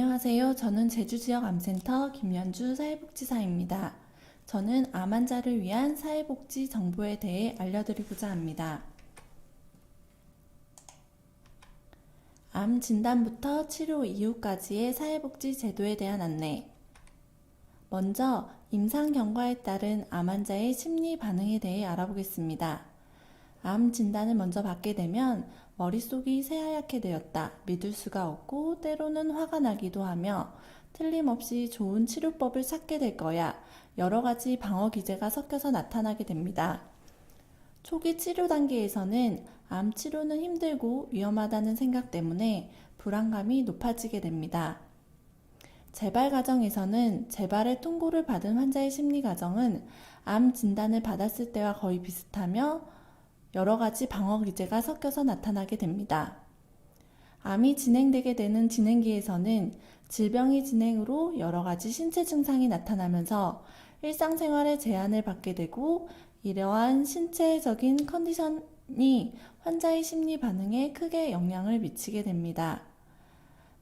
안녕하세요. 저는 제주지역암센터 김연주 사회복지사입니다. 저는 암 환자를 위한 사회복지 정보에 대해 알려드리고자 합니다. 암 진단부터 치료 이후까지의 사회복지 제도에 대한 안내. 먼저 임상 경과에 따른 암 환자의 심리 반응에 대해 알아보겠습니다. 암 진단을 먼저 받게 되면 머릿속이 새하얗게 되었다, 믿을 수가 없고 때로는 화가 나기도 하며 틀림없이 좋은 치료법을 찾게 될 거야, 여러 가지 방어 기제가 섞여서 나타나게 됩니다. 초기 치료 단계에서는 암 치료는 힘들고 위험하다는 생각 때문에 불안감이 높아지게 됩니다. 재발 과정에서는 재발의 통보를 받은 환자의 심리 과정은 암 진단을 받았을 때와 거의 비슷하며 여러 가지 방어 기제가 섞여서 나타나게 됩니다. 암이 진행되게 되는 진행기에서는 질병이 진행으로 여러 가지 신체 증상이 나타나면서 일상생활에 제한을 받게 되고 이러한 신체적인 컨디션이 환자의 심리 반응에 크게 영향을 미치게 됩니다.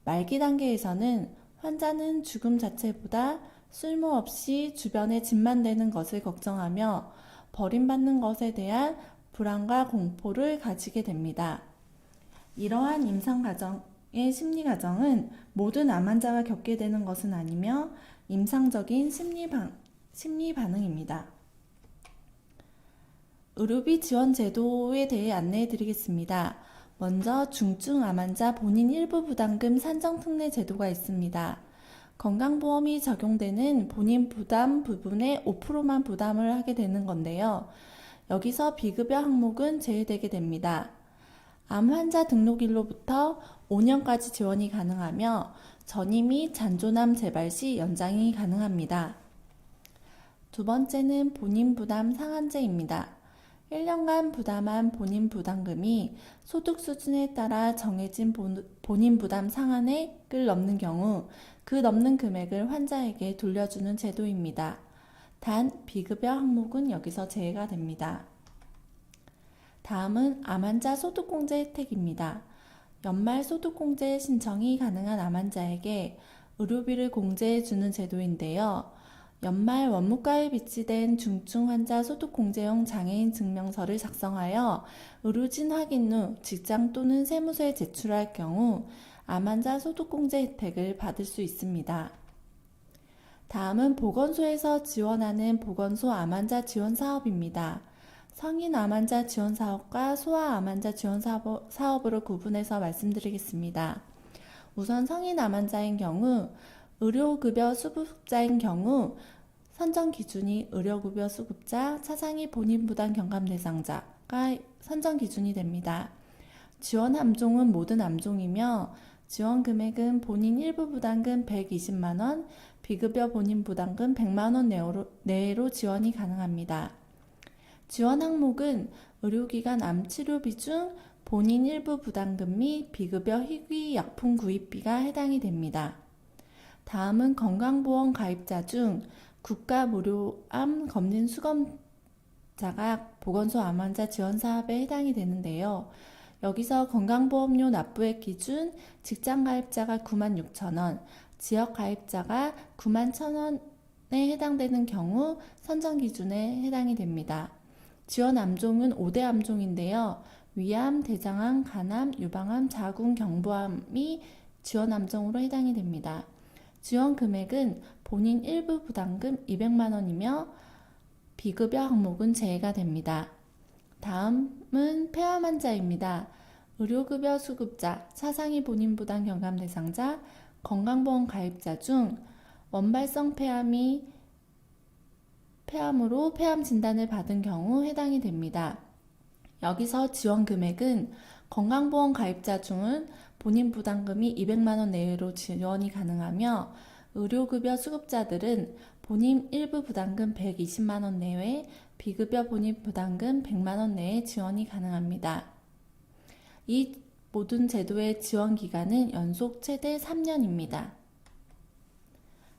말기 단계에서는 환자는 죽음 자체보다 쓸모없이 주변에 짐만 되는 것을 걱정하며 버림받는 것에 대한 불안과 공포를 가지게 됩니다. 이러한 임상 과정의 심리 과정은 모든 암 환자가 겪게 되는 것은 아니며 임상적인 심리 반응입니다. 의료비 지원 제도에 대해 안내해 드리겠습니다. 먼저 중증 암 환자 본인 일부 부담금 산정 특례 제도가 있습니다. 건강보험이 적용되는 본인 부담 부분의 5%만 부담을 하게 되는 건데요. 여기서 비급여 항목은 제외되게 됩니다. 암 환자 등록일로부터 5년까지 지원이 가능하며 전이 및 잔존암 재발 시 연장이 가능합니다. 두 번째는 본인 부담 상한제입니다. 1년간 부담한 본인 부담금이 소득 수준에 따라 정해진 본인 부담 상한액을 넘는 경우 그 넘는 금액을 환자에게 돌려주는 제도입니다. 단 비급여 항목은 여기서 제외가 됩니다. 다음은 암 환자 소득공제 혜택입니다. 연말 소득공제 신청이 가능한 암 환자에게 의료비를 공제해주는 제도인데요. 연말 원무가에 비치된 중증 환자 소득공제용 장애인 증명서를 작성하여 의료진 확인 후 직장 또는 세무서에 제출할 경우 암 환자 소득공제 혜택을 받을 수 있습니다. 다음은 보건소에서 지원하는 보건소 암 환자 지원 사업입니다. 성인 암 환자 지원 사업과 소아 암 환자 지원 사업으로 구분해서 말씀드리겠습니다. 우선 성인 암 환자인 경우 의료급여 수급자인 경우 선정 기준이 의료급여 수급자, 차상위 본인 부담 경감 대상자가 선정 기준이 됩니다. 지원 암종은 모든 암종이며 지원 금액은 본인 일부 부담금 120만원, 비급여 본인 부담금 100만원 내외로 지원이 가능합니다. 지원 항목은 의료기관 암치료비 중 본인 일부 부담금 및 비급여 희귀약품 구입비가 해당이 됩니다. 다음은 건강보험 가입자 중 국가 무료 암 검진 수검자가 보건소 암 환자 지원 사업에 해당이 되는데요. 여기서 건강보험료 납부액 기준 직장 가입자가 96,000원, 지역 가입자가 91,000원에 해당되는 경우 선정 기준에 해당이 됩니다. 지원 암종은 5대 암종인데요. 위암, 대장암, 간암, 유방암, 자궁, 경부암이 지원 암종으로 해당이 됩니다. 지원 금액은 본인 일부 부담금 200만원이며 비급여 항목은 제외가 됩니다. 다음은 폐암 환자입니다. 의료급여 수급자, 차상위 본인 부담 경감 대상자, 건강보험 가입자 중 원발성 폐암으로 폐암 진단을 받은 경우 해당이 됩니다. 여기서 지원 금액은 건강보험 가입자 중은 본인 부담금이 200만원 내외로 지원이 가능하며 의료급여 수급자들은 본인 일부 부담금 120만원 내외, 비급여 본인 부담금 100만원 내에 지원이 가능합니다. 이 모든 제도의 지원 기간은 연속 최대 3년입니다.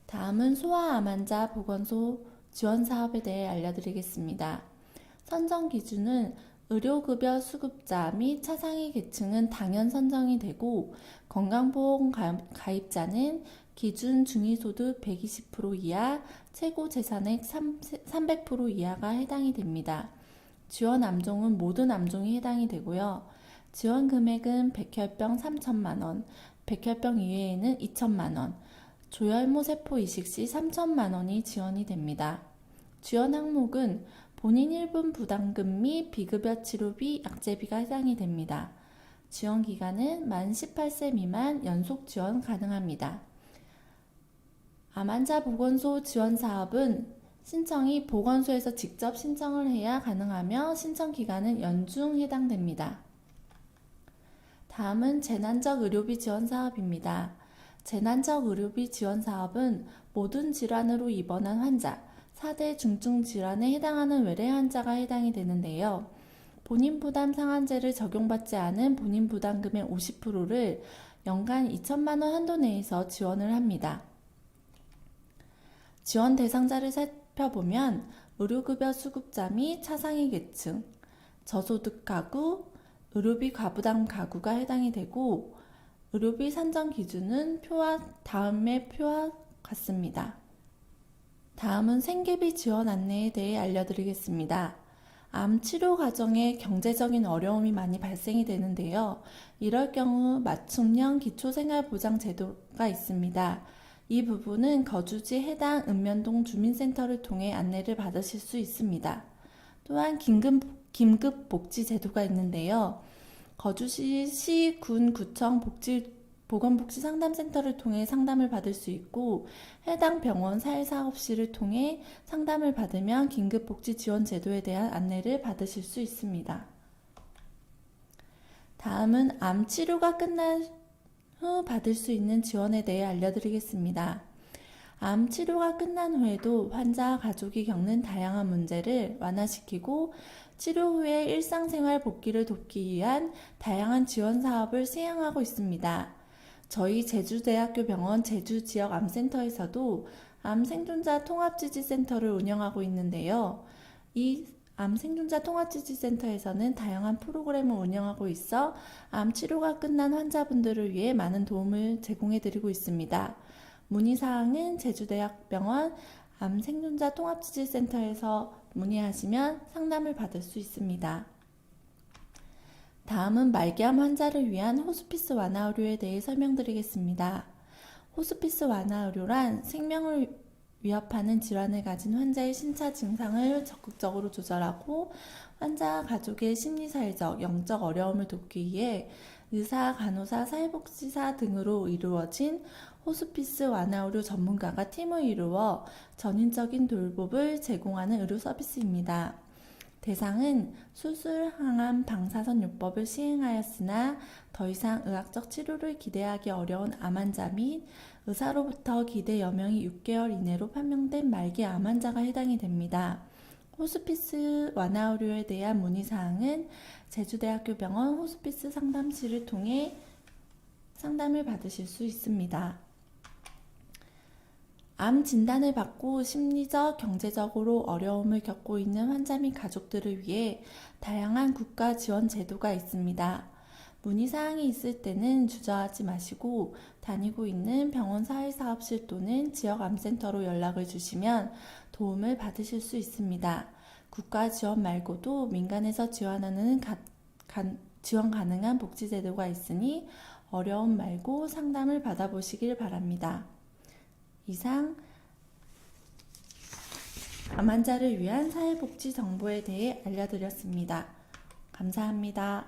다음은 소아 암 환자 보건소 지원 사업에 대해 알려드리겠습니다. 선정 기준은 의료급여 수급자 및 차상위 계층은 당연 선정이 되고 건강보험 가입자는 기준 중위소득 120% 이하, 최고 재산액 300% 이하가 해당이 됩니다. 지원 암종은 모든 암종이 해당이 되고요. 지원 금액은 백혈병 3천만 원, 백혈병 이외에는 2천만 원, 조혈모 세포 이식 시 3천만 원이 지원이 됩니다. 지원 항목은 본인 1분 부담금 및 비급여 치료비, 약제비가 해당이 됩니다. 지원 기간은 만 18세 미만 연속 지원 가능합니다. 암환자 보건소 지원 사업은 신청이 보건소에서 직접 신청을 해야 가능하며 신청 기간은 연중 해당됩니다. 다음은 재난적 의료비 지원 사업입니다. 재난적 의료비 지원 사업은 모든 질환으로 입원한 환자, 4대 중증 질환에 해당하는 외래 환자가 해당이 되는데요. 본인 부담 상한제를 적용받지 않은 본인 부담금의 50%를 연간 2천만 원 한도 내에서 지원을 합니다. 지원 대상자를 살펴보면 의료급여 수급자 및 차상위 계층, 저소득 가구, 의료비 과부담 가구가 해당이 되고 의료비 산정 기준은 다음의 표와 같습니다. 다음은 생계비 지원 안내에 대해 알려드리겠습니다. 암 치료 과정에 경제적인 어려움이 많이 발생이 되는데요. 이럴 경우 맞춤형 기초생활보장제도가 있습니다. 이 부분은 거주지 해당 읍면동 주민센터를 통해 안내를 받으실 수 있습니다. 또한 긴급복지제도가 있는데요. 거주시 시, 군, 구청 보건복지상담센터를 통해 상담을 받을 수 있고 해당 병원 사회사업실을 통해 상담을 받으면 긴급복지지원제도에 대한 안내를 받으실 수 있습니다. 다음은 암 치료가 끝난 후 받을 수 있는 지원에 대해 알려드리겠습니다. 암 치료가 끝난 후에도 환자 가족이 겪는 다양한 문제를 완화시키고 치료 후에 일상생활 복귀를 돕기 위한 다양한 지원 사업을 시행하고 있습니다. 저희 제주대학교 병원 제주지역암센터에서도 암생존자 통합지지센터를 운영하고 있는데요. 이 암생존자 통합지지센터에서는 다양한 프로그램을 운영하고 있어 암 치료가 끝난 환자분들을 위해 많은 도움을 제공해드리고 있습니다. 문의사항은 제주대학병원 암생존자 통합지지센터에서 문의하시면 상담을 받을 수 있습니다. 다음은 말기암 환자를 위한 호스피스 완화 의료에 대해 설명드리겠습니다. 호스피스 완화 의료란 생명을 위협하는 질환을 가진 환자의 신차 증상을 적극적으로 조절하고 환자 가족의 심리사회적, 영적 어려움을 돕기 위해 의사, 간호사, 사회복지사 등으로 이루어진 호스피스 완화 의료 전문가가 팀을 이루어 전인적인 돌봄을 제공하는 의료 서비스입니다. 대상은 수술, 항암, 방사선요법을 시행하였으나 더 이상 의학적 치료를 기대하기 어려운 암 환자 및 의사로부터 기대 여명이 6개월 이내로 판명된 말기 암 환자가 해당이 됩니다. 호스피스 완화 의료에 대한 문의사항은 제주대학교 병원 호스피스 상담실을 통해 상담을 받으실 수 있습니다. 암 진단을 받고 심리적, 경제적으로 어려움을 겪고 있는 환자 및 가족들을 위해 다양한 국가 지원 제도가 있습니다. 문의사항이 있을 때는 주저하지 마시고 다니고 있는 병원 사회사업실 또는 지역암센터로 연락을 주시면 도움을 받으실 수 있습니다. 국가 지원 말고도 민간에서 지원 가능한 복지제도가 있으니 어려움 말고 상담을 받아보시길 바랍니다. 이상 암 환자를 위한 사회복지 정보에 대해 알려드렸습니다. 감사합니다.